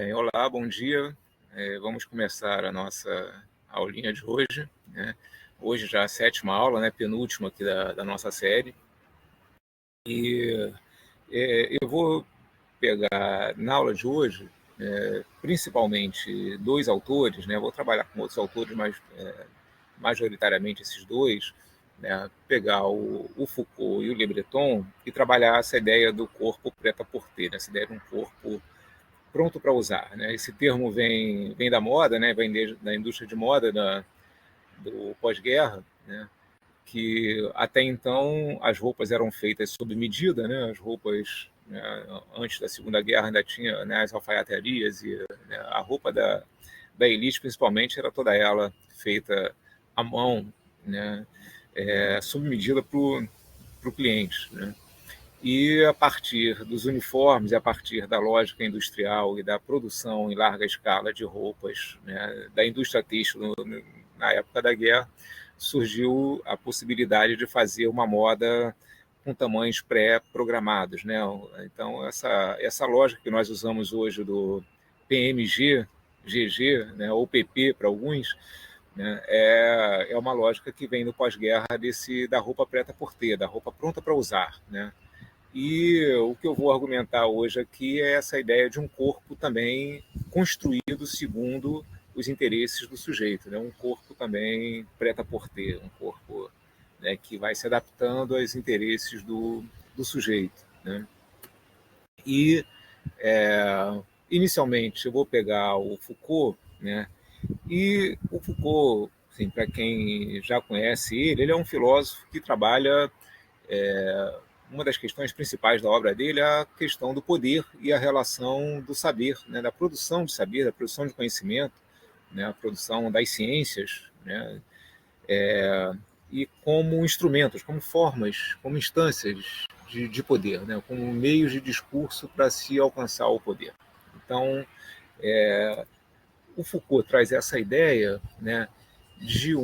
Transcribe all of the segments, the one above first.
Bem, olá, bom dia. Vamos começar a nossa aulinha de hoje, né? Hoje já a sétima aula, né? Penúltima aqui da nossa série. E eu vou pegar na aula de hoje, principalmente dois autores, né? Vou trabalhar com outros autores, mas majoritariamente esses dois, né? Pegar o Foucault e o Le Breton e trabalhar essa ideia do corpo prêt-à-porter, né? Essa ideia de um corpo pronto para usar, né? Esse termo vem da moda, né? Vem da indústria de moda do pós-guerra, né? Que até então as roupas eram feitas sob medida, né? As roupas, né, antes da Segunda Guerra ainda tinha, né, as alfaiatarias e, né, a roupa da elite principalmente era toda ela feita à mão, né? Sob medida para o cliente, né? E a partir dos uniformes, e a partir da lógica industrial e da produção em larga escala de roupas, né, da indústria têxtil na época da guerra, surgiu a possibilidade de fazer uma moda com tamanhos pré-programados, né? Então, essa lógica que nós usamos hoje do PMG, GG, né, ou PP para alguns, né, é uma lógica que vem no pós-guerra da roupa prêt-à-porter, da roupa pronta para usar, né? E o que eu vou argumentar hoje aqui é essa ideia de um corpo também construído segundo os interesses do sujeito, né? Um corpo também prêt-à-porter, um corpo, né, que vai se adaptando aos interesses do sujeito, né? E, inicialmente, eu vou pegar o Foucault, né? E o Foucault, assim, para quem já conhece ele é um filósofo que trabalha uma das questões principais da obra dele é a questão do poder e a relação do saber, né, da produção de saber, da produção de conhecimento, né, a produção das ciências, né, e como instrumentos, como formas, como instâncias de poder, né, como meios de discurso para se alcançar o poder. Então, o Foucault traz essa ideia, né, de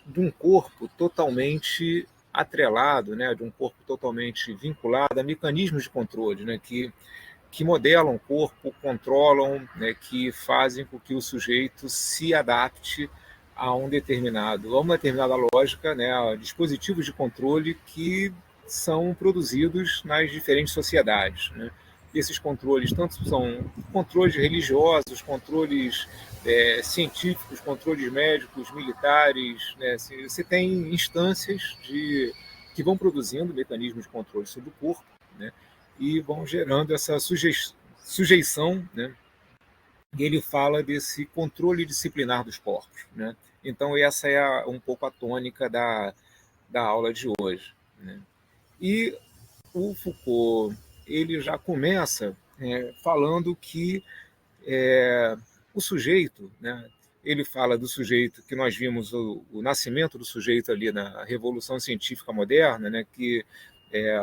de um corpo totalmente atrelado, né, de um corpo totalmente vinculado a mecanismos de controle, né, que modelam o corpo, controlam, né, que fazem com que o sujeito se adapte a uma determinada lógica, né, a dispositivos de controle que são produzidos nas diferentes sociedades, né? Esses controles tanto são controles religiosos, controles científicos, controles médicos, militares, né? Você tem instâncias que vão produzindo mecanismos de controle sobre o corpo, né? E vão gerando essa sujeição, né? E ele fala desse controle disciplinar dos corpos, né? Então essa é um pouco a tônica da aula de hoje, né? E o Foucault ele já começa falando que o sujeito, né, ele fala do sujeito que nós vimos o nascimento do sujeito ali na Revolução Científica Moderna, né, que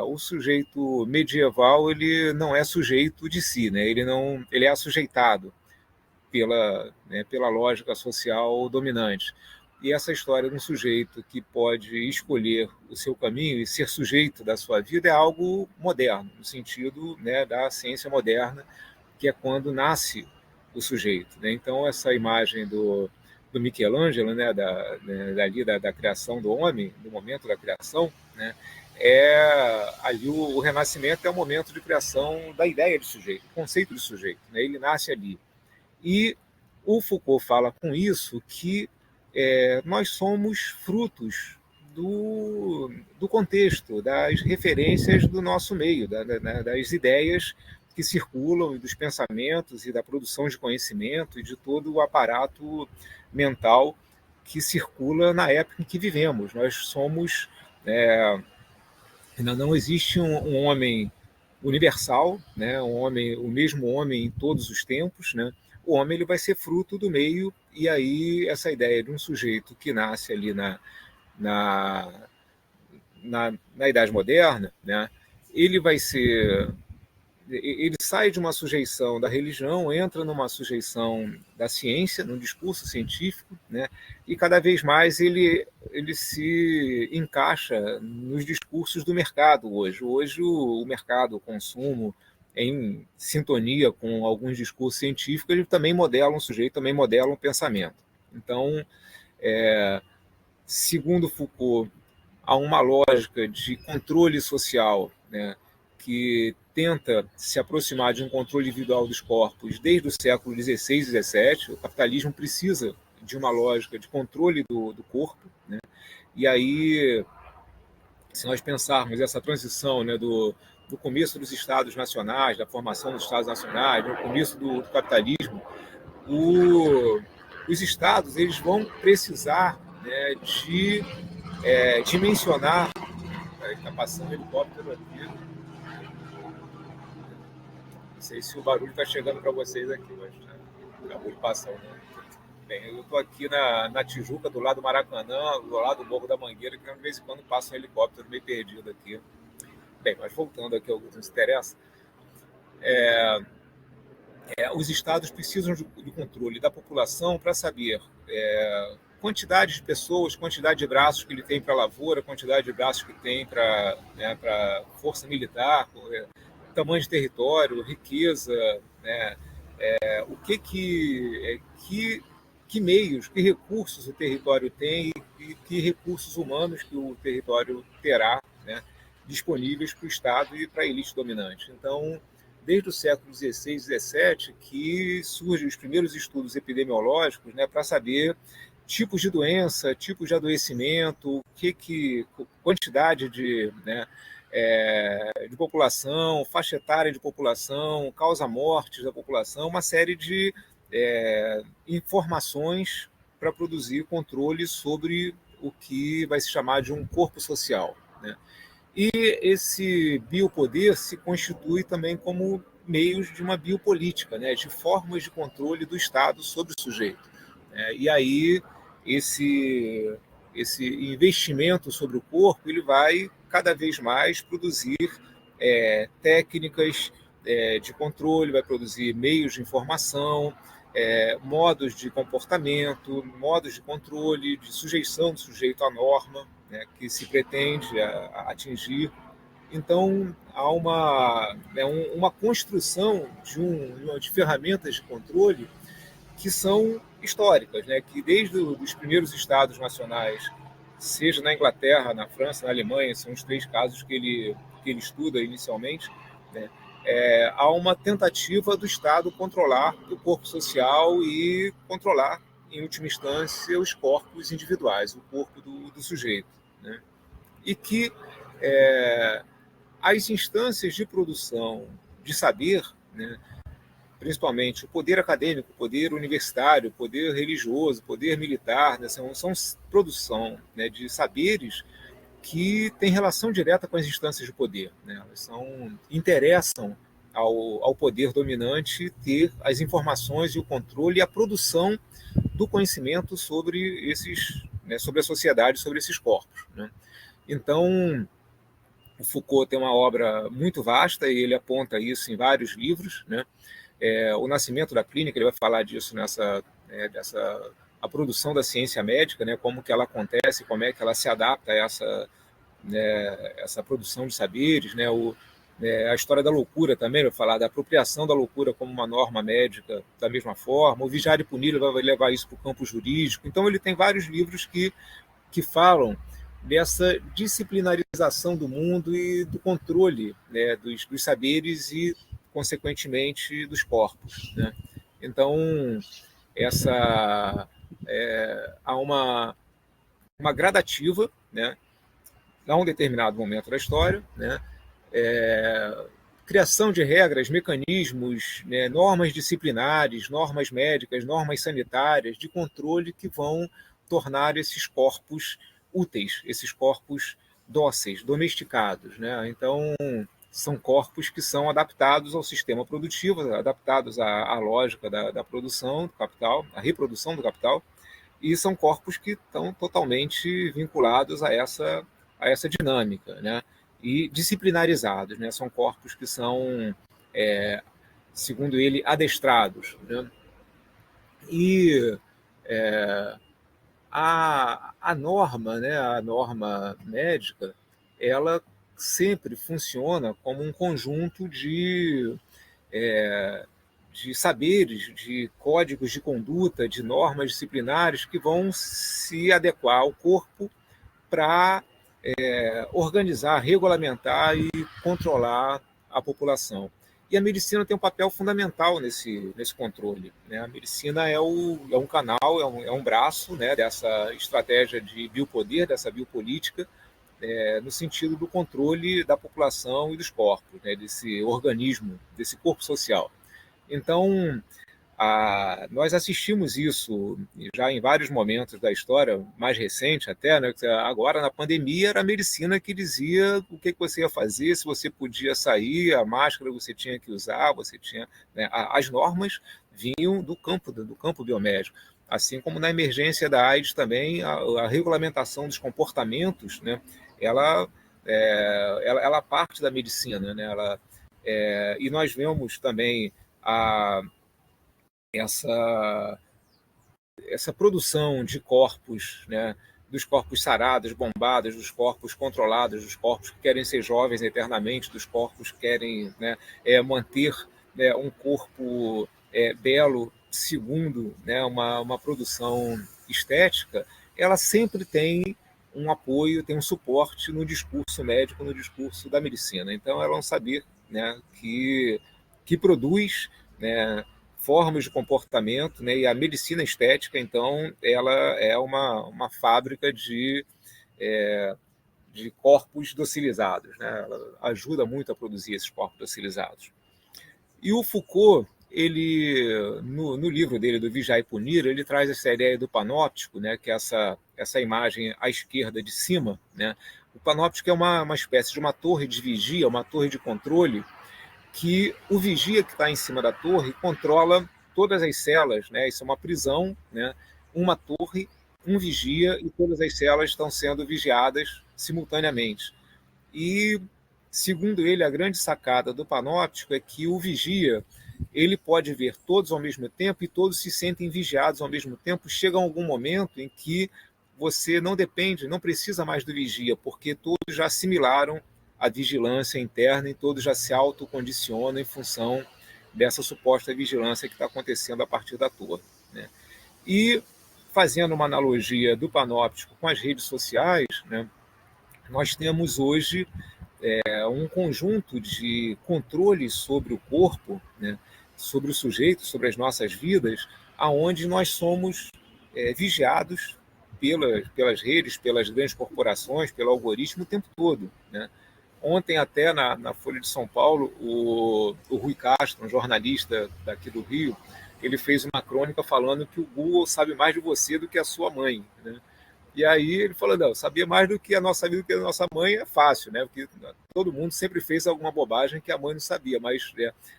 o sujeito medieval ele não é sujeito de si, né, ele é assujeitado pela lógica social dominante. E essa história de um sujeito que pode escolher o seu caminho e ser sujeito da sua vida é algo moderno, no sentido, né, da ciência moderna, que é quando nasce o sujeito, né? Então, essa imagem do Michelangelo, né, da criação do homem, do momento da criação, né, ali o Renascimento é o momento de criação da ideia de sujeito, o conceito de sujeito, né? Ele nasce ali. E o Foucault fala com isso que nós somos frutos do contexto, das referências do nosso meio, das ideias que circulam, e dos pensamentos, e da produção de conhecimento, e de todo o aparato mental que circula na época em que vivemos. Nós somos. Ainda não existe um homem universal, né? O mesmo homem em todos os tempos, né? O homem ele vai ser fruto do meio, e aí essa ideia de um sujeito que nasce ali na, na Idade Moderna, né? Ele vai ser ele sai de uma sujeição da religião, entra numa sujeição da ciência, num discurso científico, né? E cada vez mais ele se encaixa nos discursos do mercado hoje. Hoje o mercado, o consumo, em sintonia com alguns discursos científicos, eles também modelam o sujeito, também modelam o pensamento. Então, segundo Foucault, há uma lógica de controle social, né, que tenta se aproximar de um controle individual dos corpos desde o século XVI e XVII. O capitalismo precisa de uma lógica de controle do corpo, né? E aí, se nós pensarmos essa transição, né, do começo dos Estados nacionais, da formação dos Estados nacionais, do começo do capitalismo, os Estados eles vão precisar, né, de dimensionar. Está passando um helicóptero aqui. Não sei se o barulho está chegando para vocês aqui, mas acabou de passar. Né? Bem, eu estou aqui na Tijuca, do lado do Maracanã, do lado do Morro da Mangueira, que de vez em quando passa um helicóptero meio perdido aqui. Bem, mas voltando aqui ao que nos interessa, os estados precisam do controle da população para saber quantidade de pessoas, quantidade de braços que ele tem para a lavoura, quantidade de braços que tem para força militar, tamanho de território, riqueza, né, o que meios, que recursos o território tem e que recursos humanos que o território terá, né, disponíveis para o Estado e para a elite dominante. Então, desde o século XVI e XVII, que surgem os primeiros estudos epidemiológicos, né, para saber tipos de doença, tipos de adoecimento, quantidade de população, faixa etária de população, causa mortes da população, uma série de informações para produzir controle sobre o que vai se chamar de um corpo social, né? E esse biopoder se constitui também como meios de uma biopolítica, né, de formas de controle do Estado sobre o sujeito. E aí esse investimento sobre o corpo ele vai cada vez mais produzir técnicas de controle, vai produzir meios de informação, modos de comportamento, modos de controle, de sujeição do sujeito à norma, né, que se pretende atingir. Então, há uma construção de ferramentas de controle que são históricas, né, que desde os primeiros estados nacionais, seja na Inglaterra, na França, na Alemanha, são os 3 casos que ele estuda inicialmente, né, há uma tentativa do Estado controlar o corpo social e controlar, em última instância, os corpos individuais, o corpo do sujeito. Né? E que as instâncias de produção de saber, né, principalmente o poder acadêmico, o poder universitário, o poder religioso, o poder militar, né, são produção, né, de saberes que têm relação direta com as instâncias de poder. Né? Elas interessam ao poder dominante ter as informações e o controle e a produção do conhecimento sobre sobre a sociedade, sobre esses corpos. Né? Então, o Foucault tem uma obra muito vasta e ele aponta isso em vários livros, né? O Nascimento da Clínica, ele vai falar disso a produção da ciência médica, né? Como que ela acontece, como é que ela se adapta a essa produção de saberes, né? A história da loucura também vai falar da apropriação da loucura como uma norma médica da mesma forma. O Vigiar e Punir vai levar isso para o campo jurídico. Então ele tem vários livros que falam dessa disciplinarização do mundo e do controle, né, dos saberes e, consequentemente, dos corpos. Né? Então, há uma gradativa, né, a um determinado momento da história, né, criação de regras, mecanismos, né, normas disciplinares, normas médicas, normas sanitárias de controle que vão tornar esses corpos úteis, esses corpos dóceis, domesticados. Né? Então, são corpos que são adaptados ao sistema produtivo, adaptados à lógica da produção do capital, à reprodução do capital, e são corpos que estão totalmente vinculados a essa dinâmica, né? E disciplinarizados. Né? São corpos que são, segundo ele, adestrados. Né? E a norma, né, a norma médica, ela sempre funciona como um conjunto de saberes, de códigos de conduta, de normas disciplinares que vão se adequar ao corpo para organizar, regulamentar e controlar a população. E a medicina tem um papel fundamental nesse controle, né? A medicina é um canal, é um braço, né, dessa estratégia de biopoder, dessa biopolítica, no sentido do controle da população e dos corpos, né, desse organismo, desse corpo social. Então, nós assistimos isso já em vários momentos da história, mais recente até, né? Agora na pandemia era a medicina que dizia o que você ia fazer, se você podia sair, a máscara você tinha que usar, você tinha, né? As normas vinham do campo biomédico, assim como na emergência da AIDS também a regulamentação dos comportamentos, né? Ela parte da medicina, né? E nós vemos também a essa, essa produção de corpos, né, dos corpos sarados, bombados, dos corpos controlados, dos corpos que querem ser jovens eternamente, dos corpos que querem, né, manter, né, um corpo belo, segundo, né, uma produção estética, ela sempre tem um apoio, tem um suporte no discurso médico, no discurso da medicina. Então, ela é um saber, né, que produz, né, formas de comportamento, né, e a medicina estética, então, ela é uma fábrica de corpos docilizados, né? Ela ajuda muito a produzir esses corpos docilizados. E o Foucault, ele, no livro dele, do Vigiar e Punir, ele traz essa ideia do panóptico, né, que é essa imagem à esquerda de cima, né? O panóptico é uma espécie de uma torre de vigia, uma torre de controle, que o vigia que está em cima da torre controla todas as celas, né? Isso é uma prisão, né? Uma torre, um vigia e todas as celas estão sendo vigiadas simultaneamente. E, segundo ele, a grande sacada do panóptico é que o vigia ele pode ver todos ao mesmo tempo e todos se sentem vigiados ao mesmo tempo. Chega algum momento em que você não depende, não precisa mais do vigia, porque todos já assimilaram a vigilância interna e todos já se autocondicionam em função dessa suposta vigilância que está acontecendo a partir da torre, né? E, fazendo uma analogia do panóptico com as redes sociais, né, nós temos hoje um conjunto de controles sobre o corpo, né, sobre o sujeito, sobre as nossas vidas, aonde nós somos vigiados pelas redes, pelas grandes corporações, pelo algoritmo o tempo todo, né? Ontem, até na Folha de São Paulo, o Rui Castro, um jornalista daqui do Rio, ele fez uma crônica falando que o Google sabe mais de você do que a sua mãe, né? E aí ele falou, não, saber mais do que a nossa vida, do que a nossa mãe é fácil, né? Porque todo mundo sempre fez alguma bobagem que a mãe não sabia, mas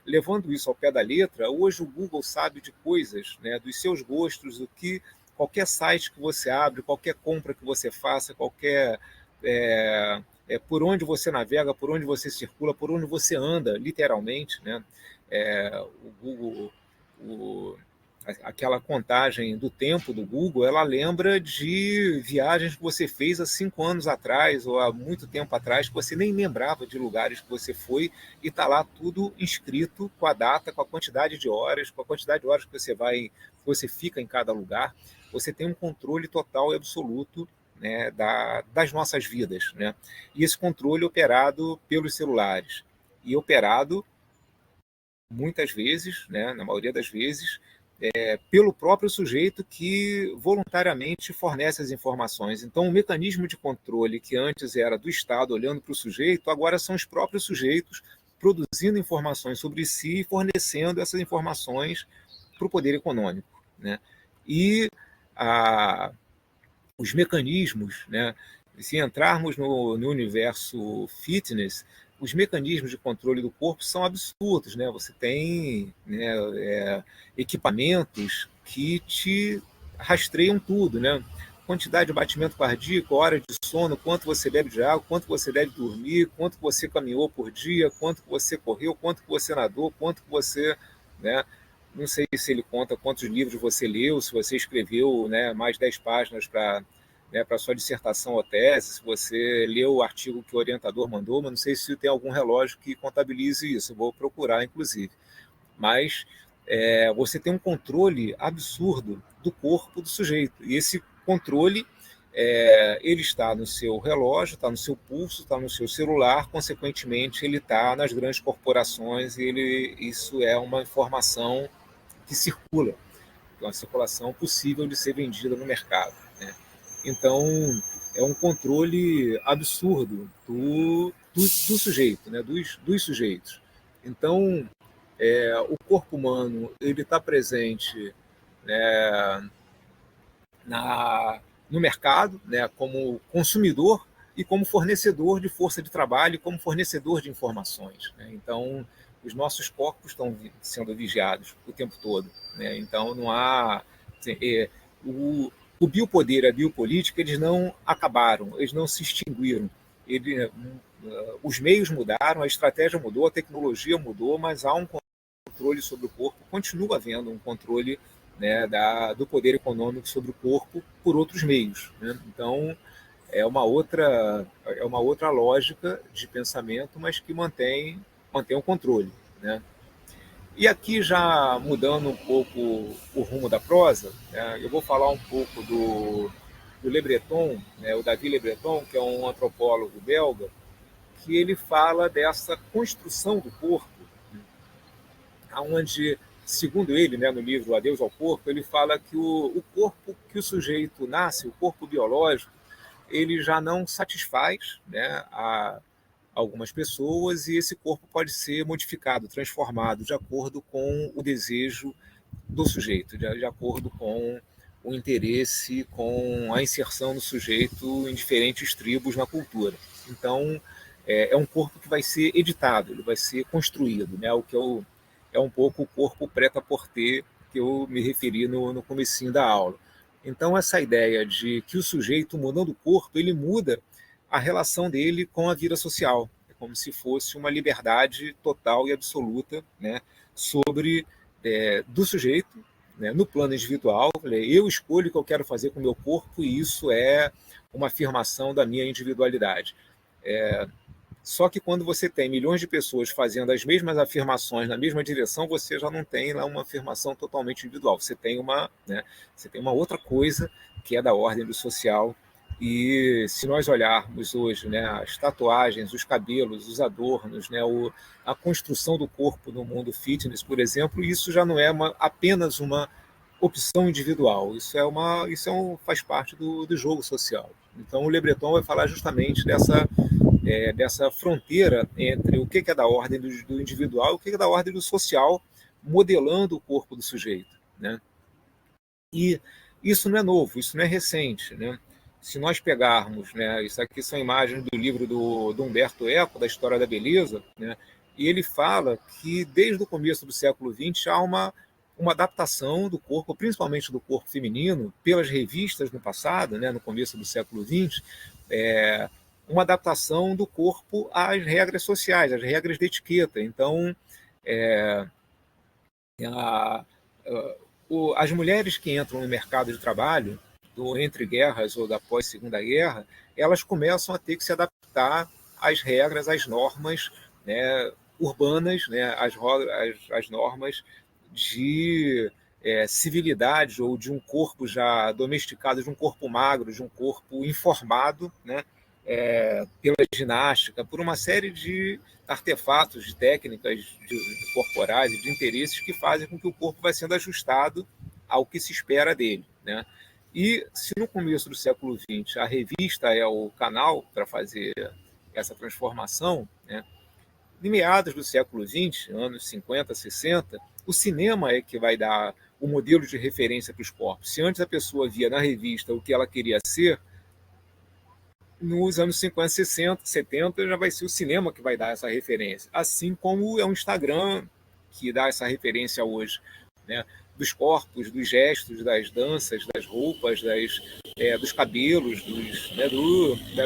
levando isso ao pé da letra, hoje o Google sabe de coisas, né, dos seus gostos, do que qualquer site que você abre, qualquer compra que você faça, qualquer por onde você navega, por onde você circula, por onde você anda, literalmente, né? O Google, aquela contagem do tempo do Google, ela lembra de viagens que você fez há 5 anos atrás ou há muito tempo atrás, que você nem lembrava de lugares que você foi, e está lá tudo inscrito com a data, com a quantidade de horas, com a quantidade de horas que você fica em cada lugar. Você tem um controle total e absoluto, né, das nossas vidas, né? E esse controle operado pelos celulares e operado muitas vezes, né, na maioria das vezes, pelo próprio sujeito que voluntariamente fornece as informações. Então, o mecanismo de controle que antes era do Estado olhando para o sujeito, agora são os próprios sujeitos produzindo informações sobre si e fornecendo essas informações para o poder econômico, né? E os mecanismos, né? Se entrarmos no universo fitness, os mecanismos de controle do corpo são absurdos, né? Você tem, né, equipamentos que te rastreiam tudo, né? Quantidade de batimento cardíaco, hora de sono, quanto você bebe de água, quanto você deve dormir, quanto você caminhou por dia, quanto você correu, quanto você nadou, quanto você, né? Não sei se ele conta quantos livros você leu, se você escreveu, né, mais 10 páginas para né, para sua dissertação ou tese, se você leu o artigo que o orientador mandou, mas não sei se tem algum relógio que contabilize isso, eu vou procurar, inclusive. Mas você tem um controle absurdo do corpo do sujeito, e esse controle ele está no seu relógio, está no seu pulso, está no seu celular, consequentemente ele está nas grandes corporações, e isso é uma informação que circula, é uma circulação possível de ser vendida no mercado, né? Então, é um controle absurdo do sujeito, né? dos sujeitos. Então, o corpo humano ele está presente, né, no mercado, né, como consumidor e como fornecedor de força de trabalho, e como fornecedor de informações, né? Então, os nossos corpos estão sendo vigiados o tempo todo, né? Então, não há... Assim, o biopoder e a biopolítica, eles não acabaram, eles não se extinguiram. Os meios mudaram, a estratégia mudou, a tecnologia mudou, mas há um controle sobre o corpo, continua havendo um controle, né, do poder econômico sobre o corpo por outros meios, né? Então, é uma outra lógica de pensamento, mas que mantém o controle, né? E aqui, já mudando um pouco o rumo da prosa, né, eu vou falar um pouco do Le Breton, né, o David Le Breton, que é um antropólogo belga, que ele fala dessa construção do corpo, onde, segundo ele, né, no livro Adeus ao Corpo, ele fala que o corpo que o sujeito nasce, o corpo biológico, ele já não satisfaz, né, a algumas pessoas, e esse corpo pode ser modificado, transformado, de acordo com o desejo do sujeito, de acordo com o interesse, com a inserção do sujeito em diferentes tribos na cultura. Então, é um corpo que vai ser editado, ele vai ser construído, né? O que é um pouco o corpo prêt-à-porter que eu me referi no comecinho da aula. Então, essa ideia de que o sujeito, mudando o corpo, ele muda a relação dele com a vida social. É como se fosse uma liberdade total e absoluta, né, sobre do sujeito, né, no plano individual. Eu escolho o que eu quero fazer com o meu corpo, e isso é uma afirmação da minha individualidade. Só que quando você tem milhões de pessoas fazendo as mesmas afirmações na mesma direção, você já não tem lá uma afirmação totalmente individual. Você tem uma outra coisa que é da ordem do social. E se nós olharmos hoje, né, as tatuagens, os cabelos, os adornos, né, a construção do corpo no mundo fitness, por exemplo, isso já não é apenas uma opção individual. Faz parte do jogo social. Então, o Le Breton vai falar justamente dessa fronteira entre o que é da ordem do individual e o que é da ordem do social, modelando o corpo do sujeito, né? E isso não é novo, isso não é recente, né? Se nós pegarmos, né, isso aqui são imagens do livro do Humberto Eco, da História da Beleza, né, e ele fala que desde o começo do século XX há uma adaptação do corpo, principalmente do corpo feminino, pelas revistas no passado, né, no começo do século XX, uma adaptação do corpo às regras sociais, às regras de etiqueta. Então, as mulheres que entram no mercado de trabalho, do entre guerras ou da pós-segunda guerra, elas começam a ter que se adaptar às regras, às normas, né, urbanas, né, às normas de civilidade, ou de um corpo já domesticado, de um corpo magro, de um corpo informado, né, pela ginástica, por uma série de artefatos, de técnicas corporais e de interesses que fazem com que o corpo vai sendo ajustado ao que se espera dele, né? E se no começo do século XX a revista é o canal para fazer essa transformação, né, em meados do século XX, anos 50, 60, o cinema é que vai dar o modelo de referência para os corpos. Se antes a pessoa via na revista o que ela queria ser, nos anos 50, 60, 70, já vai ser o cinema que vai dar essa referência. Assim como é o Instagram que dá essa referência hoje, né? Dos corpos, dos gestos, das danças, das roupas, dos cabelos,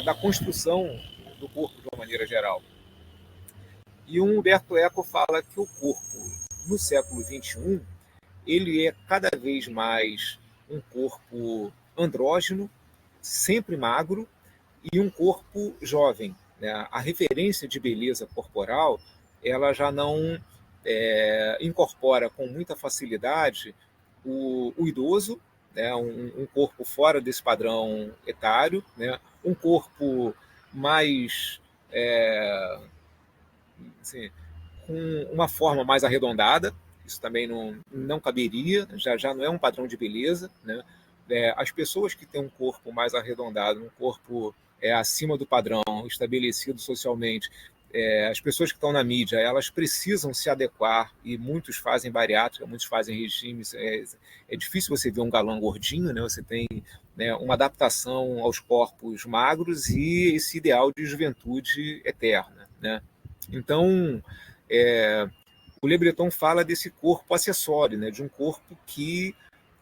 da construção do corpo de uma maneira geral. E o Humberto Eco fala que o corpo, no século XXI, ele é cada vez mais um corpo andrógeno, sempre magro e um corpo jovem, né? A referência de beleza corporal ela já não incorpora com muita facilidade o idoso, né? Um corpo fora desse padrão etário, né? Um corpo mais assim, com uma forma mais arredondada, isso também não caberia, já não é um padrão de beleza, né? As pessoas que têm um corpo mais arredondado, um corpo acima do padrão estabelecido socialmente, as pessoas que estão na mídia, elas precisam se adequar e muitos fazem bariátrica, muitos fazem regimes. É difícil você ver um galã gordinho, né? Você tem, né, uma adaptação aos corpos magros e esse ideal de juventude eterna, né? Então, o Le Breton fala desse corpo acessório, né, de um corpo que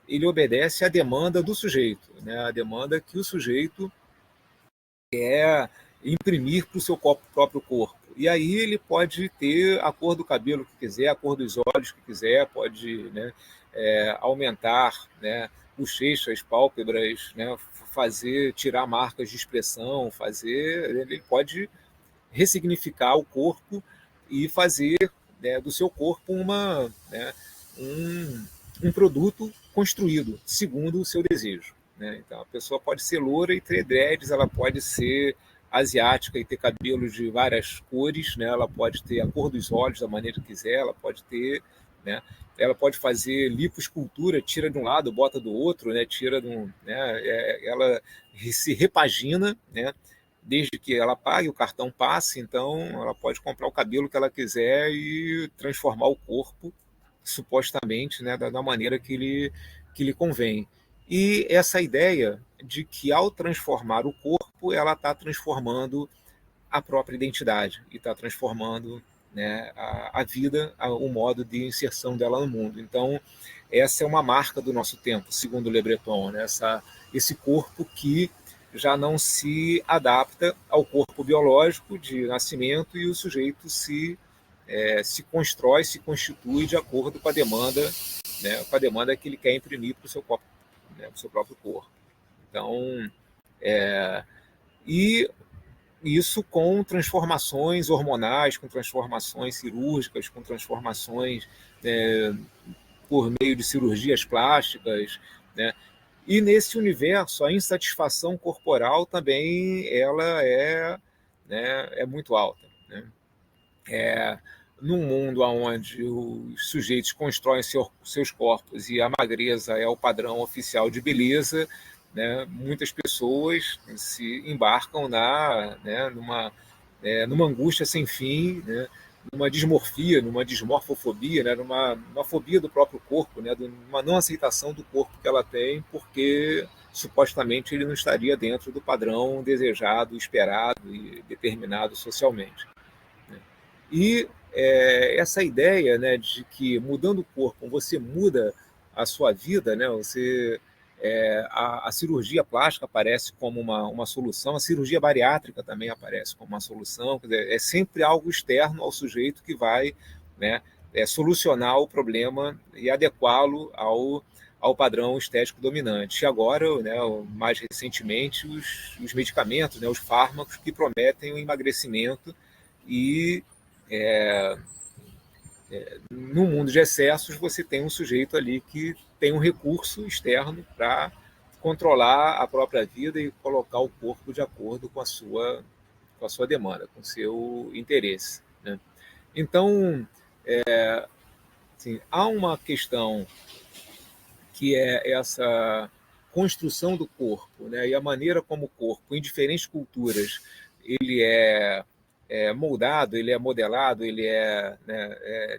ele obedece à demanda do sujeito, né, a demanda que o sujeito quer imprimir para o seu próprio corpo. E aí ele pode ter a cor do cabelo que quiser, a cor dos olhos que quiser, pode, né, aumentar, né, bochechas, pálpebras, né, tirar marcas de expressão, ele pode ressignificar o corpo e fazer, né, do seu corpo um produto construído segundo o seu desejo, né? Então a pessoa pode ser loura e ter dreads, ela pode ser asiática e ter cabelos de várias cores, né? Ela pode ter a cor dos olhos da maneira que quiser, ela pode ter, né? Ela pode fazer lipoescultura, tira de um lado, bota do outro, né? Tira de um, né? Ela se repagina, né? Desde que ela pague, o cartão passe, então ela pode comprar o cabelo que ela quiser e transformar o corpo, supostamente, né, da maneira que lhe convém. E essa ideia de que ao transformar o corpo, ela está transformando a própria identidade e está transformando, né, a vida, o modo de inserção dela no mundo. Então, essa é uma marca do nosso tempo, segundo Le Breton, né? Esse corpo que já não se adapta ao corpo biológico de nascimento e o sujeito se constrói, se constitui de acordo com a demanda, né, com a demanda que ele quer imprimir para o seu corpo, né, para o seu próprio corpo. Então, e isso com transformações hormonais, com transformações cirúrgicas, com transformações por meio de cirurgias plásticas, né? E nesse universo, a insatisfação corporal também ela né, muito alta, né? Num mundo onde os sujeitos constroem seus corpos e a magreza é o padrão oficial de beleza, né, muitas pessoas se embarcam numa angústia sem fim, né, numa dismorfia, numa dismorfofobia, né, numa fobia do próprio corpo, né, numa não aceitação do corpo que ela tem, porque supostamente ele não estaria dentro do padrão desejado, esperado e determinado socialmente. E essa ideia, né, de que mudando o corpo você muda a sua vida, né, a cirurgia plástica aparece como uma solução, a cirurgia bariátrica também aparece como uma solução, quer dizer, é sempre algo externo ao sujeito que vai, né, solucionar o problema e adequá-lo ao padrão estético dominante. E agora, né, mais recentemente, os medicamentos, né, os fármacos que prometem o emagrecimento e no mundo de excessos, você tem um sujeito ali que tem um recurso externo para controlar a própria vida e colocar o corpo de acordo com a sua demanda, com o seu interesse, né? Então, assim, há uma questão que é essa construção do corpo, né, e a maneira como o corpo, em diferentes culturas, ele moldado, ele é modelado, ele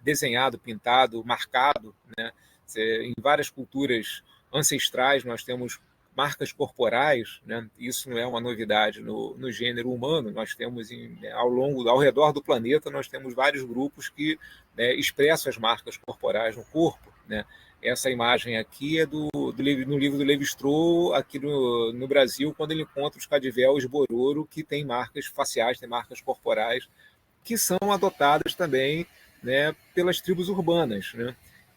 desenhado, pintado, marcado, né? Em várias culturas ancestrais nós temos marcas corporais, né? Isso não é uma novidade no gênero humano. Nós temos ao redor do planeta nós temos vários grupos que, né, expressam as marcas corporais no corpo, né? Essa imagem aqui é no livro do Levi-Strauss, aqui no Brasil, quando ele encontra os Cadivel e os Bororo, que têm marcas faciais, têm marcas corporais, que são adotadas também, né, pelas tribos urbanas, né?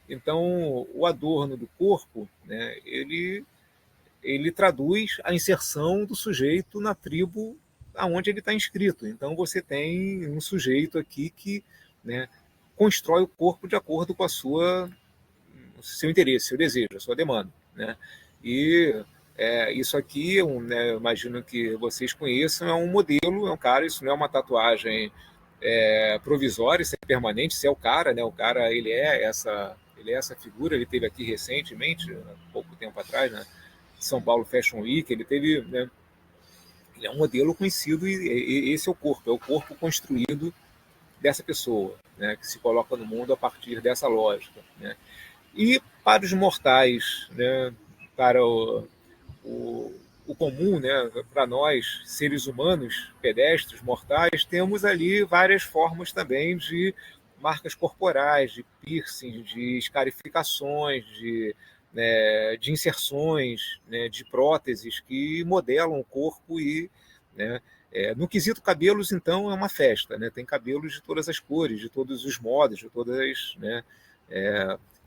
Então, o adorno do corpo, né, ele ele traduz a inserção do sujeito na tribo aonde ele está inscrito. Então você tem um sujeito aqui que, né, constrói o corpo de acordo com seu interesse, seu desejo, a sua demanda, né? E isso aqui, né, eu imagino que vocês conheçam, é um modelo, é um cara, isso não é uma tatuagem provisória, isso é permanente, isso é o cara, né? O cara, ele é essa figura, ele teve aqui recentemente, há pouco tempo atrás, né? São Paulo Fashion Week, ele teve, né, ele é um modelo conhecido e esse é o corpo construído dessa pessoa, né, que se coloca no mundo a partir dessa lógica, né? E para os mortais, né, para o, o comum, né, para nós, seres humanos, pedestres, mortais, temos ali várias formas também de marcas corporais, de piercings, de escarificações, de inserções, né, de próteses que modelam o corpo e, né, no quesito cabelos, então, é uma festa, né? Tem cabelos de todas as cores, de todos os modos, de todas, né,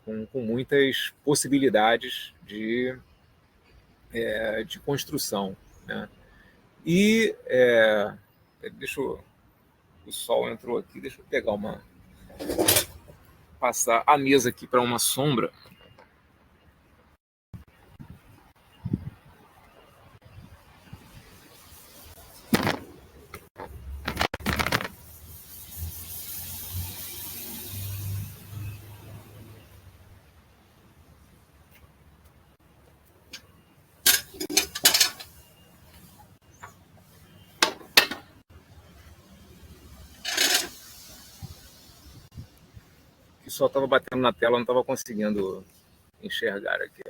com muitas possibilidades de construção, né? E deixa eu, o sol entrou aqui, deixa eu pegar passar a mesa aqui para uma sombra. Que só estava batendo na tela, não estava conseguindo enxergar aqui.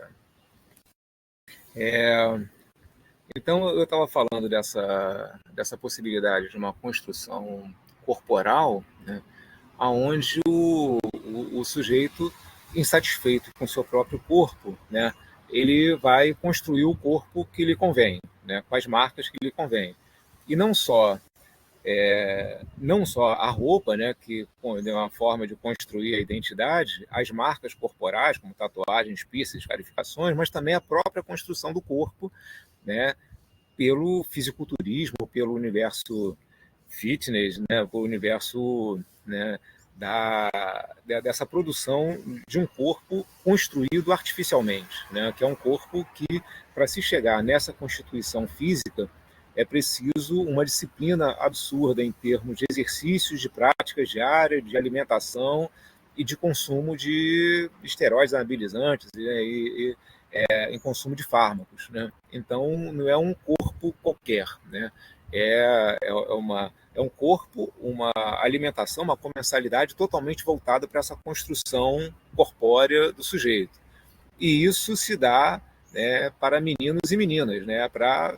Então, eu estava falando dessa possibilidade de uma construção corporal, né, onde o sujeito, insatisfeito com o seu próprio corpo, né, ele vai construir o corpo que lhe convém, né, com as marcas que lhe convém. E não só a roupa, né, que é uma forma de construir a identidade, as marcas corporais, como tatuagens, piercings, escarificações, mas também a própria construção do corpo, né, pelo fisiculturismo, pelo universo fitness, né, pelo universo, né, dessa produção de um corpo construído artificialmente, né, que é um corpo que, para se chegar nessa constituição física, é preciso uma disciplina absurda em termos de exercícios, de práticas diárias, de alimentação e de consumo de esteroides anabolizantes em consumo de fármacos, né? Então, não é um corpo qualquer, né? É um corpo, uma alimentação, uma comensalidade totalmente voltada para essa construção corpórea do sujeito. E isso se dá, né, para meninos e meninas, né, para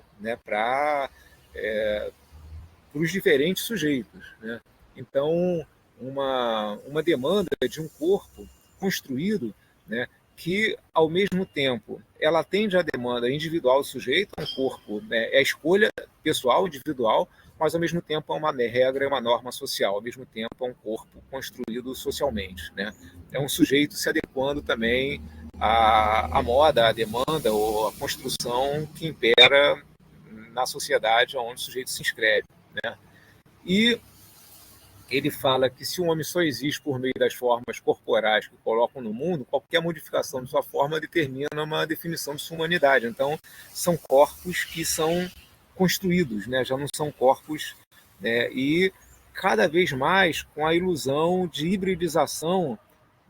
os diferentes sujeitos, né? Então, uma demanda de um corpo construído, né, que, ao mesmo tempo, ela atende à demanda individual do sujeito, um corpo, né, é a escolha pessoal, individual, mas, ao mesmo tempo, é uma regra, é uma norma social, ao mesmo tempo, é um corpo construído socialmente, né? É um sujeito se adequando também à moda, à demanda ou à construção que impera na sociedade onde o sujeito se inscreve, né? E ele fala que se o homem só existe por meio das formas corporais que colocam no mundo, qualquer modificação de sua forma determina uma definição de sua humanidade. Então, são corpos que são construídos, né? Já não são corpos, né? E cada vez mais com a ilusão de hibridização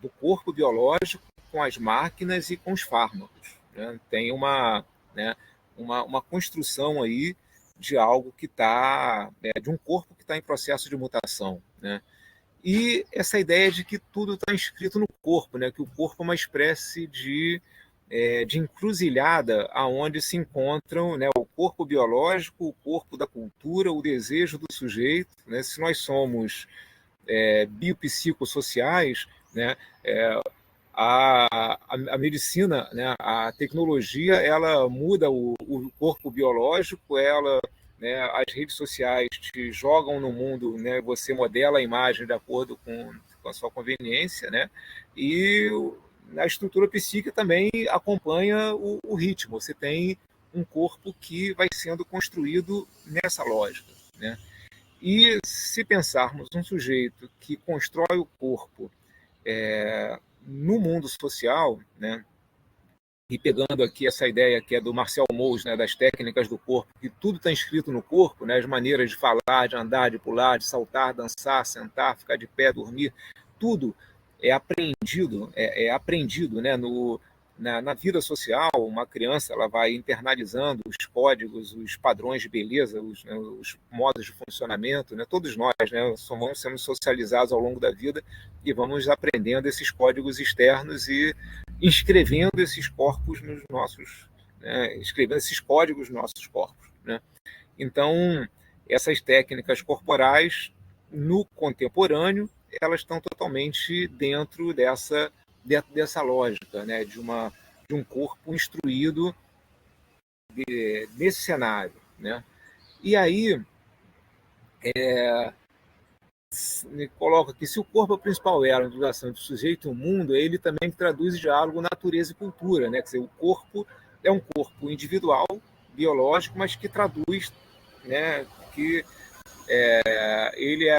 do corpo biológico com as máquinas e com os fármacos, né? Tem né, uma construção aí de algo que está, de um corpo que está em processo de mutação, né? E essa ideia de que tudo está inscrito no corpo, né? Que o corpo é uma espécie de encruzilhada aonde se encontram, né, o corpo biológico, o corpo da cultura, o desejo do sujeito, né? Se nós somos biopsicossociais, né, a medicina, né, a tecnologia, ela muda o corpo biológico, né, as redes sociais te jogam no mundo, né, você modela a imagem de acordo com a sua conveniência, né, e a estrutura psíquica também acompanha o ritmo. Você tem um corpo que vai sendo construído nessa lógica, né? E se pensarmos um sujeito que constrói o corpo no mundo social, né? E pegando aqui essa ideia que é do Marcel Mauss, né, das técnicas do corpo, que tudo está inscrito no corpo, né, as maneiras de falar, de andar, de pular, de saltar, dançar, sentar, ficar de pé, dormir, tudo é aprendido, né, na vida social. Uma criança ela vai internalizando os códigos, os padrões de beleza, os modos de funcionamento, né, todos nós, né, vamos sendo socializados ao longo da vida e vamos aprendendo esses códigos externos e inscrevendo esses corpos nos nossos, né, escrevendo esses códigos nos nossos corpos, né? Então, essas técnicas corporais, no contemporâneo, elas estão totalmente dentro dessa lógica, né, de um corpo instruído nesse cenário, né? E aí, coloca que se o corpo principal é a ligação do sujeito e o mundo, ele também traduz diálogo, natureza e cultura, né? Quer dizer, o corpo é um corpo individual, biológico, mas que traduz, né? Que ele é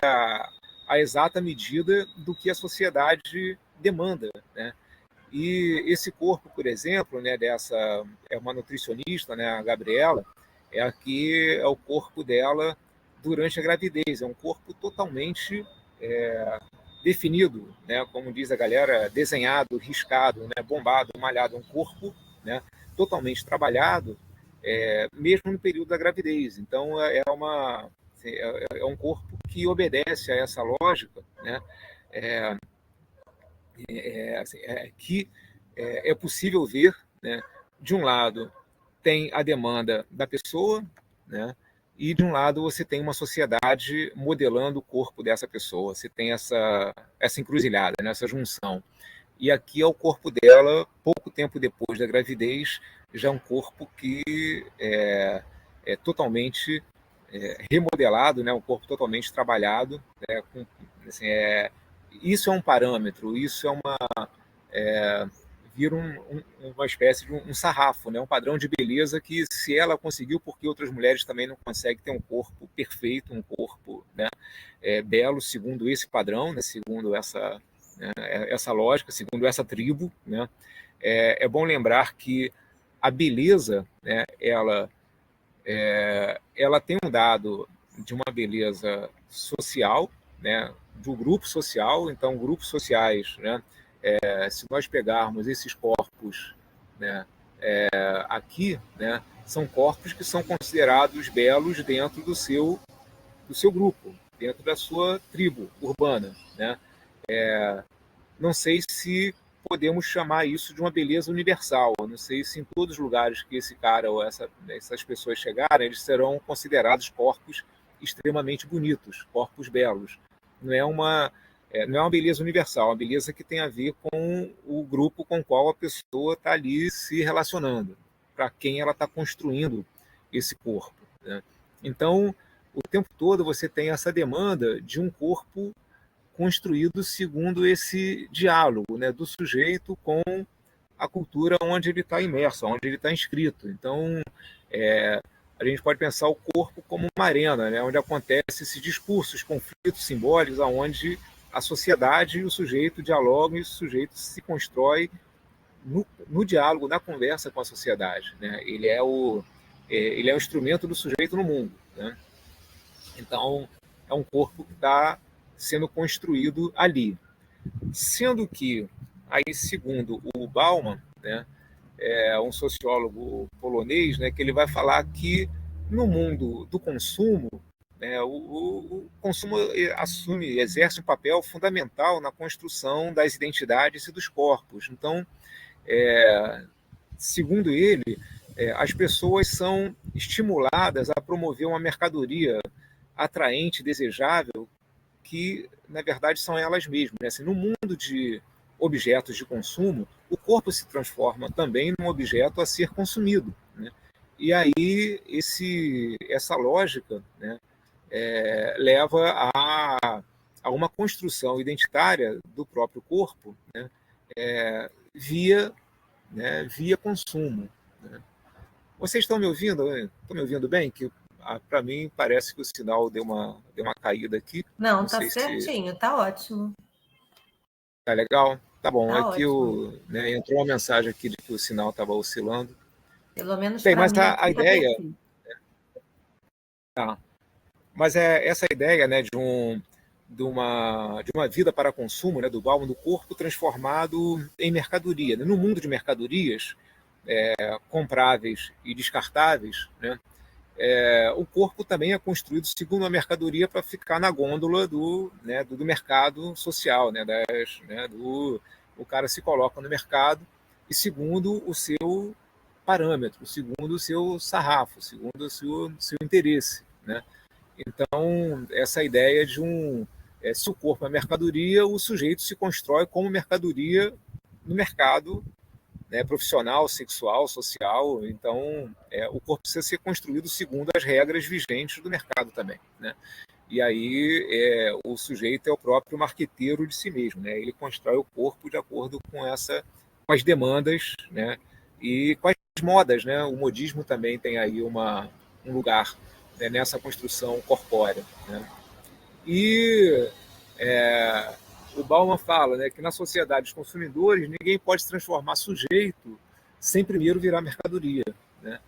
a exata medida do que a sociedade demanda, né? E esse corpo, por exemplo, né, dessa é uma nutricionista, né, a Gabriela, aqui é o corpo dela durante a gravidez, é um corpo totalmente definido, né, como diz a galera, desenhado, riscado, né, bombado, malhado, um corpo, né, totalmente trabalhado, mesmo no período da gravidez. Então é um corpo que obedece a essa lógica, né, que é possível ver, né, de um lado tem a demanda da pessoa, né, e de um lado você tem uma sociedade modelando o corpo dessa pessoa. Você tem essa encruzilhada, né, essa junção. E aqui é o corpo dela, pouco tempo depois da gravidez, já é um corpo que é totalmente remodelado, né, um corpo totalmente trabalhado, né, assim, isso é um parâmetro, isso é vira uma espécie de um sarrafo, né? Um padrão de beleza que, se ela conseguiu, porque outras mulheres também não conseguem ter um corpo perfeito, um corpo, né, belo, segundo esse padrão, né, segundo essa lógica, segundo essa tribo, né? É bom lembrar que a beleza, né, ela tem um dado de uma beleza social, né, do grupo social. Então, grupos sociais, né, se nós pegarmos esses corpos, né, aqui, né, são corpos que são considerados belos dentro do seu grupo, dentro da sua tribo urbana, né? Não sei se podemos chamar isso de uma beleza universal. Eu não sei se em todos os lugares que esse cara ou essas pessoas chegarem, eles serão considerados corpos extremamente bonitos, corpos belos. Não é uma beleza universal, é uma beleza que tem a ver com o grupo com o qual a pessoa está ali se relacionando, para quem ela está construindo esse corpo, né? Então, o tempo todo você tem essa demanda de um corpo construído segundo esse diálogo, né, do sujeito com a cultura onde ele está imerso, onde ele está inscrito. Então, a gente pode pensar o corpo como uma arena, né, onde acontece esses discursos, conflitos simbólicos, onde a sociedade e o sujeito dialogam e o sujeito se constrói no diálogo, na conversa com a sociedade, né? Ele é o instrumento do sujeito no mundo, né? Então, é um corpo que está sendo construído ali. Sendo que, aí, segundo o Bauman, né, é um sociólogo polonês, né, que ele vai falar que no mundo do consumo, né, o consumo exerce um papel fundamental na construção das identidades e dos corpos. Então, segundo ele, as pessoas são estimuladas a promover uma mercadoria atraente, desejável, que, na verdade, são elas mesmas, né? Assim, no mundo de objetos de consumo, o corpo se transforma também num objeto a ser consumido, né? E aí essa lógica, né, leva a uma construção identitária do próprio corpo, né, via consumo, né? Vocês estão me ouvindo? Estão me ouvindo bem? Que para mim parece que o sinal deu uma caída aqui. Não, Não tá sei se certinho, tá ótimo. tá legal. Tá bom, Tá é que ótimo. né, entrou uma mensagem aqui de que o sinal estava oscilando. Pelo menos Bem, para mas mim a aqui tá ideia, perfeito. tá, mas é essa ideia, né, de uma vida para consumo, né, do Bauman, do corpo transformado em mercadoria. Né? No mundo de mercadorias compráveis e descartáveis, né, o corpo também é construído segundo a mercadoria para ficar na gôndola do mercado social, o cara se coloca no mercado e segundo o seu parâmetro, segundo o seu sarrafo, segundo o seu interesse, né? Então, essa ideia se o corpo é mercadoria, o sujeito se constrói como mercadoria no mercado, né, profissional, sexual, social. Então, o corpo precisa ser construído segundo as regras vigentes do mercado também, né? E aí o sujeito é o próprio marqueteiro de si mesmo, né? Ele constrói o corpo de acordo com as demandas, né? E com as modas, né? O modismo também tem aí um lugar, né, nessa construção corpórea, né? E o Bauman fala, né, que na sociedade dos consumidores ninguém pode se transformar sujeito sem primeiro virar mercadoria, né?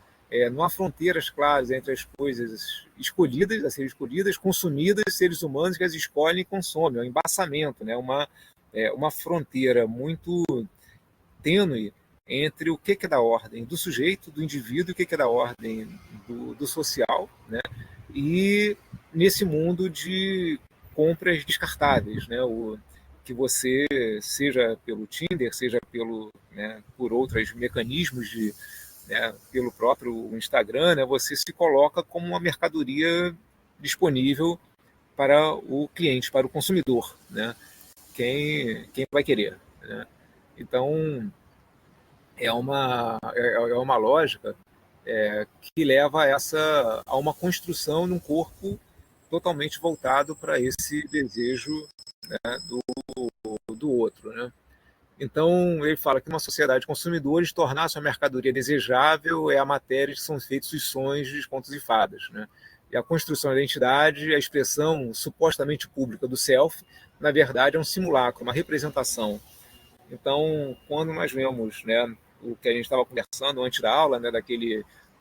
Não há fronteiras claras entre as coisas escolhidas, a serem escolhidas, consumidas, seres humanos que as escolhem e consomem. É um embaçamento, né? Uma fronteira muito tênue entre o que é da ordem do sujeito, do indivíduo, e o que é da ordem do social, né? E nesse mundo de compras descartáveis, né? Que você, seja pelo Tinder, seja por outros mecanismos pelo próprio Instagram, né? Você se coloca como uma mercadoria disponível para o cliente, para o consumidor, né? Quem vai querer, né? Então, é uma lógica que leva a uma construção num corpo totalmente voltado para esse desejo, né, do outro, né? Então, ele fala que uma sociedade de consumidores tornar sua mercadoria desejável é a matéria de que são feitos os sonhos de contos e fadas, né? E a construção da identidade, a expressão supostamente pública do self, na verdade é um simulacro, uma representação. Então, quando nós vemos, né, o que a gente estava conversando antes da aula, né,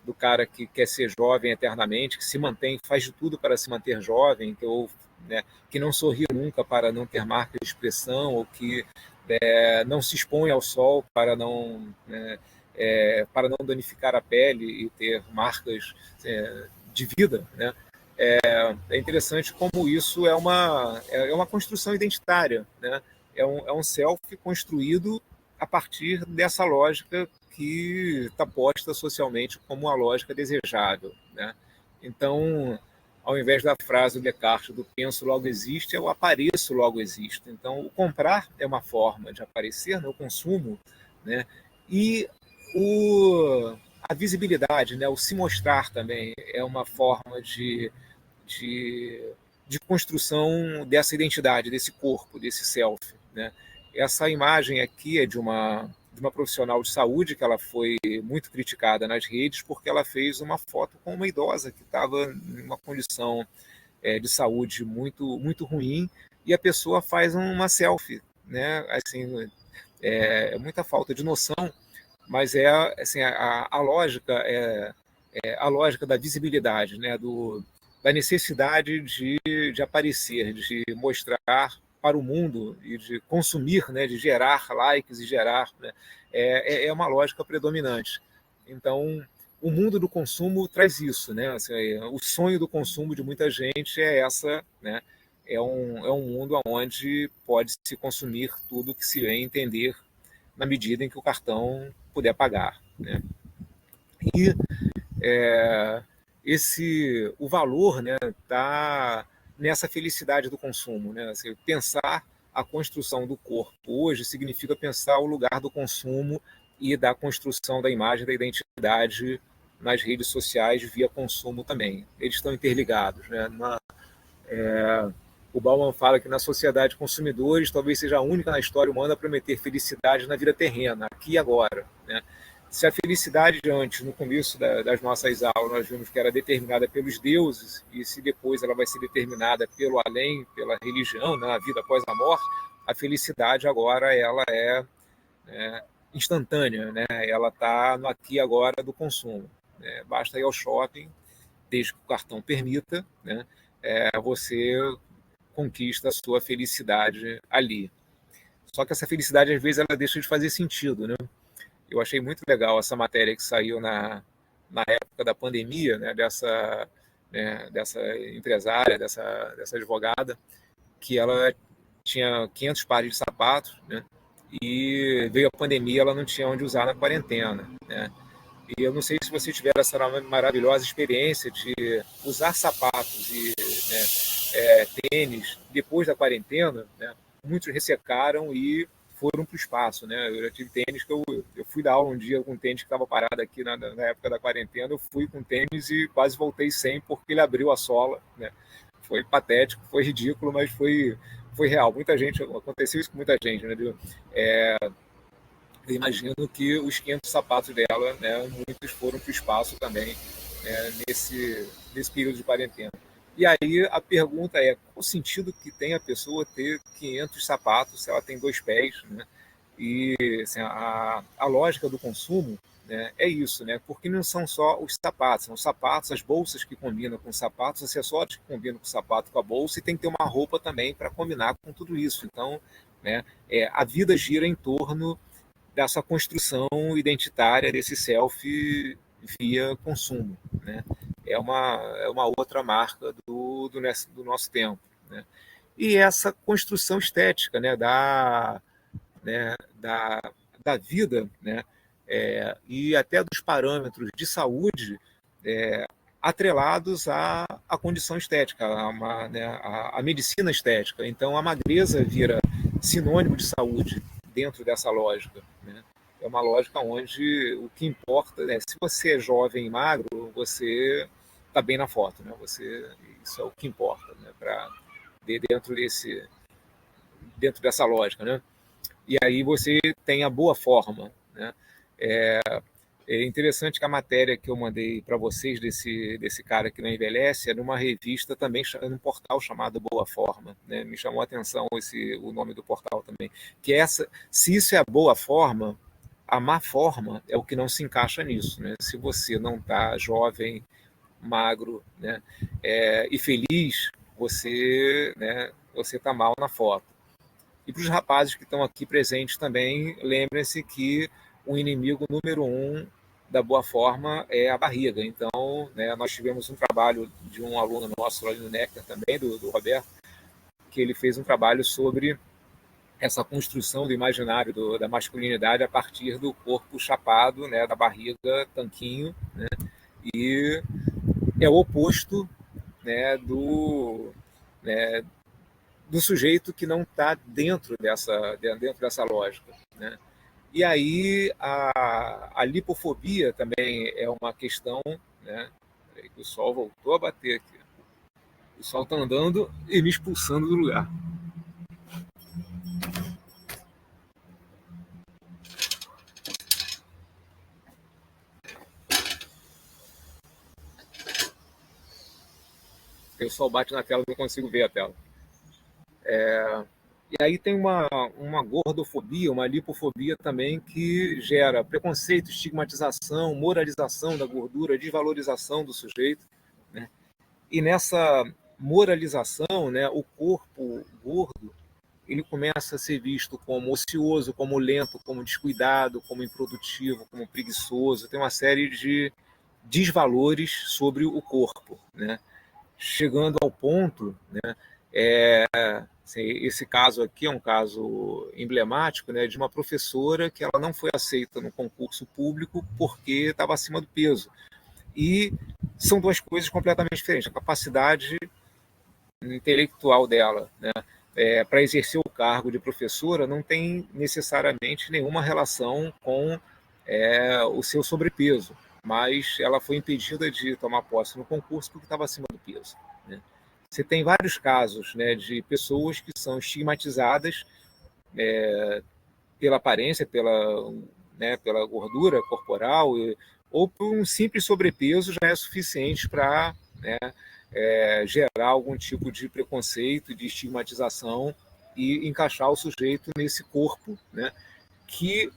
do cara que quer ser jovem eternamente, que se mantém, faz de tudo para se manter jovem, que não sorri nunca para não ter marca de expressão, ou que não se expõe ao sol para não danificar a pele e ter marcas de vida, né? É interessante como isso é uma construção identitária, né? É um self construído a partir dessa lógica que está posta socialmente como uma lógica desejável, né? Então, ao invés da frase do Descartes do penso logo existe, é o apareço logo existe. Então, o comprar é uma forma de aparecer, né? O consumo, né? E a visibilidade, né? O se mostrar também é uma forma de, de construção dessa identidade, desse corpo, desse self, né? Essa imagem aqui é de uma profissional de saúde que ela foi muito criticada nas redes porque ela fez uma foto com uma idosa que estava em uma condição de saúde muito, muito ruim e a pessoa faz uma selfie, né? Assim, muita falta de noção, mas assim, a lógica é a lógica da visibilidade, né? Da necessidade de aparecer, de mostrar para o mundo e de consumir, né? De gerar likes e gerar, né? É uma lógica predominante. Então, o mundo do consumo traz isso, né? Assim, o sonho do consumo de muita gente é essa, né? É um mundo onde pode se consumir tudo que se vem entender na medida em que o cartão puder pagar, né? E o valor, né, tá nessa felicidade do consumo, né? Assim, pensar a construção do corpo hoje significa pensar o lugar do consumo e da construção da imagem da identidade nas redes sociais via consumo também. Eles estão interligados, né? O Bauman fala que na sociedade de consumidores talvez seja a única na história humana a prometer felicidade na vida terrena, aqui e agora, né? Se a felicidade antes, no começo das nossas aulas, nós vimos que era determinada pelos deuses, e se depois ela vai ser determinada pelo além, pela religião, na vida após a morte, a felicidade agora ela é instantânea, né? Ela está no aqui e agora do consumo. Né? Basta ir ao shopping, desde que o cartão permita, né? Você conquista a sua felicidade ali. Só que essa felicidade, às vezes, ela deixa de fazer sentido, né? Eu achei muito legal essa matéria que saiu na época da pandemia, dessa empresária, dessa advogada, que ela tinha 500 pares de sapatos, né? E veio a pandemia, ela não tinha onde usar na quarentena, né? E eu não sei se você tiver essa maravilhosa experiência de usar sapatos e tênis depois da quarentena, né? Muitos ressecaram e foram para o espaço, né? Eu já tive tênis que eu fui dar aula um dia com um tênis que estava parado aqui na época da quarentena, eu fui com tênis e quase voltei sem porque ele abriu a sola, né? Foi patético, foi ridículo, mas foi real. Muita gente, aconteceu isso com muita gente, né? Eu imagino que os 500 sapatos dela, né, muitos foram para o espaço também, né, nesse período de quarentena. E aí a pergunta é, qual o sentido que tem a pessoa ter 500 sapatos se ela tem 2 pés, né? E assim, a lógica do consumo, né, é isso, né? Porque não são só os sapatos, são os sapatos, as bolsas que combinam com os sapatos, os acessórios que combinam com o sapato, com a bolsa, e tem que ter uma roupa também para combinar com tudo isso. Então, né, a vida gira em torno dessa construção identitária desse self via consumo, né? É uma outra marca do nosso tempo, né? E essa construção estética, da vida, né? E até dos parâmetros de saúde atrelados à condição estética, à medicina estética. Então, a magreza vira sinônimo de saúde dentro dessa lógica, né? É uma lógica onde o que importa é, se você é jovem e magro, você está bem na foto, né? Isso é o que importa, né? Dentro dessa lógica, né? E aí você tem a boa forma, né? É interessante que a matéria que eu mandei para vocês desse cara que não envelhece é numa revista também, num portal chamado Boa Forma, né? Me chamou a atenção o nome do portal também. Que se isso é a boa forma, a má forma é o que não se encaixa nisso, né? Se você não está jovem, magro, né, e feliz, você está mal na foto. E para os rapazes que estão aqui presentes também, lembrem-se que o inimigo número 1 da boa forma é a barriga. Então, né, nós tivemos um trabalho de um aluno nosso ali no Néctar também, do Roberto, que ele fez um trabalho sobre essa construção do imaginário da masculinidade a partir do corpo chapado, né, da barriga, tanquinho, né, e é o oposto, né, do sujeito que não está dentro dessa lógica, né? E aí a lipofobia também é uma questão, né? O sol voltou a bater aqui. O sol está andando e me expulsando do lugar. O sol bate na tela, não consigo ver a tela. E aí tem uma gordofobia, uma lipofobia também que gera preconceito, estigmatização, moralização da gordura, desvalorização do sujeito, né? E nessa moralização, né, o corpo gordo ele começa a ser visto como ocioso, como lento, como descuidado, como improdutivo, como preguiçoso. Tem uma série de desvalores sobre o corpo, né? Chegando ao ponto, né, esse caso aqui é um caso emblemático, né, de uma professora que ela não foi aceita no concurso público porque estava acima do peso. E são duas coisas completamente diferentes. A capacidade intelectual dela, né, para exercer o cargo de professora não tem necessariamente nenhuma relação com o seu sobrepeso, mas ela foi impedida de tomar posse no concurso porque estava acima do peso, né? Você tem vários casos, né, de pessoas que são estigmatizadas pela aparência, né, pela gordura corporal, ou por um simples sobrepeso já é suficiente para, né, gerar algum tipo de preconceito, de estigmatização e encaixar o sujeito nesse corpo, né, que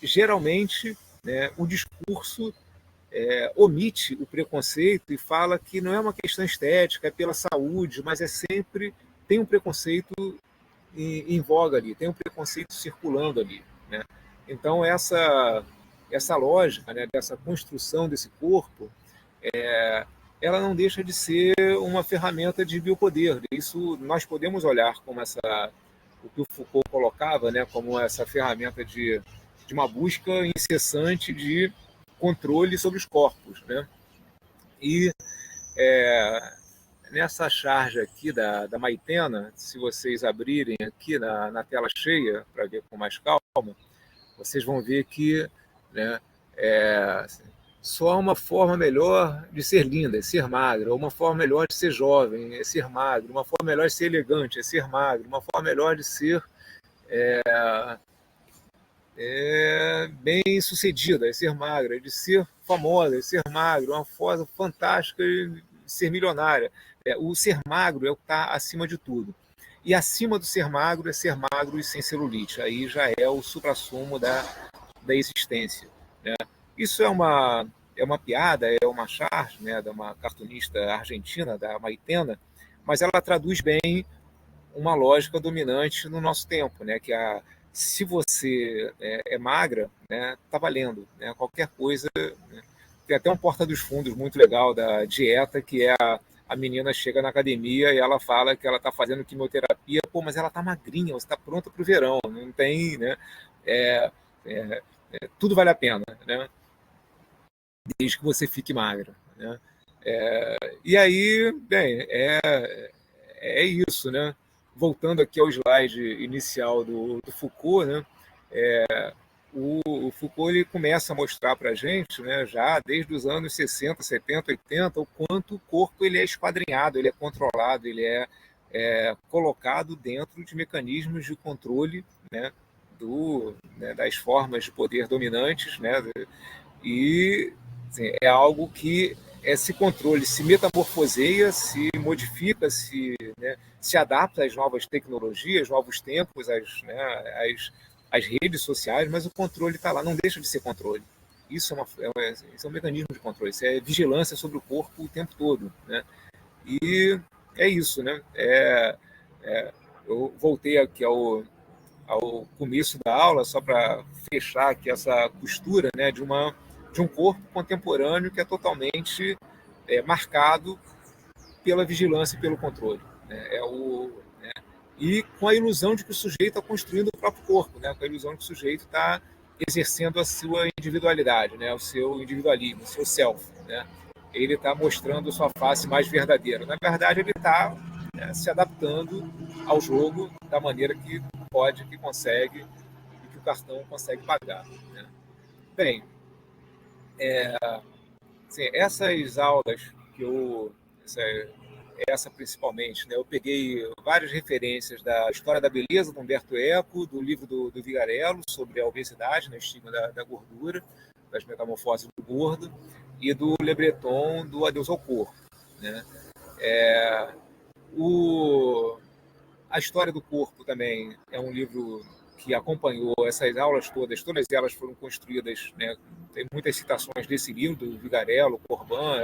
geralmente, né, o discurso omite o preconceito e fala que não é uma questão estética, é pela saúde, mas sempre tem um preconceito em voga ali, tem um preconceito circulando ali, né? Então essa lógica, né, dessa construção desse corpo, ela não deixa de ser uma ferramenta de biopoder. Isso nós podemos olhar como o que o Foucault colocava, né, como essa ferramenta de uma busca incessante de controle sobre os corpos, né? E nessa charge aqui da Maitena, se vocês abrirem aqui na tela cheia para ver com mais calma, vocês vão ver que, né, só há uma forma melhor de ser linda, é ser magra, uma forma melhor de ser jovem, é ser magro, uma forma melhor de ser elegante, é ser magro, uma forma melhor de ser bem sucedida, é ser magra, de ser famosa, é ser magro, uma forma fantástica de ser milionária. O ser magro é o que está acima de tudo. E acima do ser magro é ser magro e sem celulite. Aí já é o suprassumo da existência, né? Isso é uma piada, é uma charge, né, de uma cartunista argentina, da Maitena, mas ela traduz bem uma lógica dominante no nosso tempo, né, que se você é magra, né, tá valendo, né, qualquer coisa, né. Tem até uma porta dos fundos muito legal da dieta, que é a menina chega na academia e ela fala que ela está fazendo quimioterapia, pô, mas ela está magrinha, você está pronta para o verão, não tem, né, tudo vale a pena, né, desde que você fique magra, né. E aí, bem, isso, né? Voltando aqui ao slide inicial do Foucault, né? O Foucault ele começa a mostrar para a gente, né, já desde os anos 60, 70, 80, o quanto o corpo ele é esquadrinhado, ele é controlado, ele é colocado dentro de mecanismos de controle, né, das formas de poder dominantes, né, e assim, é algo que esse controle se metamorfoseia, se modifica, né, se adapta às novas tecnologias, novos tempos, às redes sociais, mas o controle está lá, não deixa de ser controle. Isso é um mecanismo de controle, isso é vigilância sobre o corpo o tempo todo, né? E é isso, né? Eu voltei aqui ao começo da aula, só para fechar aqui essa costura, né, de um corpo contemporâneo que é totalmente marcado pela vigilância e pelo controle, né? E com a ilusão de que o sujeito está construindo o próprio corpo, né? Com a ilusão de que o sujeito está exercendo a sua individualidade, né? O seu individualismo, o seu self, né? Ele está mostrando sua face mais verdadeira. Na verdade, ele está se adaptando ao jogo da maneira que pode, que consegue e que o cartão consegue pagar, né? Bem, assim, essas aulas que essa principalmente, né, eu peguei várias referências da História da Beleza, do Humberto Eco, do livro do Vigarello sobre a obesidade, né, o estigma da gordura, das metamorfoses do gordo, e do Le Breton, do Adeus ao Corpo, né? A História do Corpo também é um livro que acompanhou essas aulas todas elas foram construídas, né, tem muitas citações desse livro, do Vigarello, Corban,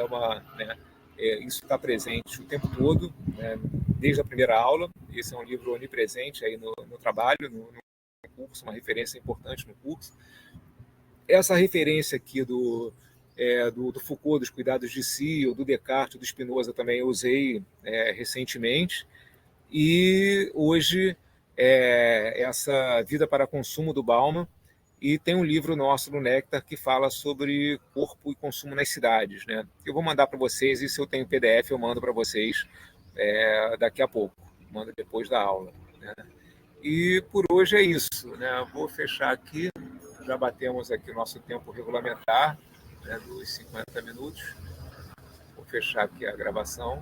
isso está presente o tempo todo, né, desde a primeira aula. Esse é um livro onipresente aí no trabalho, no curso, uma referência importante no curso. Essa referência aqui do Foucault, dos cuidados de si, ou do Descartes, do Spinoza também eu usei recentemente. E hoje essa Vida para Consumo do Bauman, e tem um livro nosso no Néctar que fala sobre corpo e consumo nas cidades, né? Eu vou mandar para vocês, e se eu tenho PDF eu mando para vocês daqui a pouco, mando depois da aula, né? E por hoje é isso, né? Vou fechar aqui, já batemos aqui o nosso tempo regulamentar, né, dos 50 minutos. Vou fechar aqui a gravação.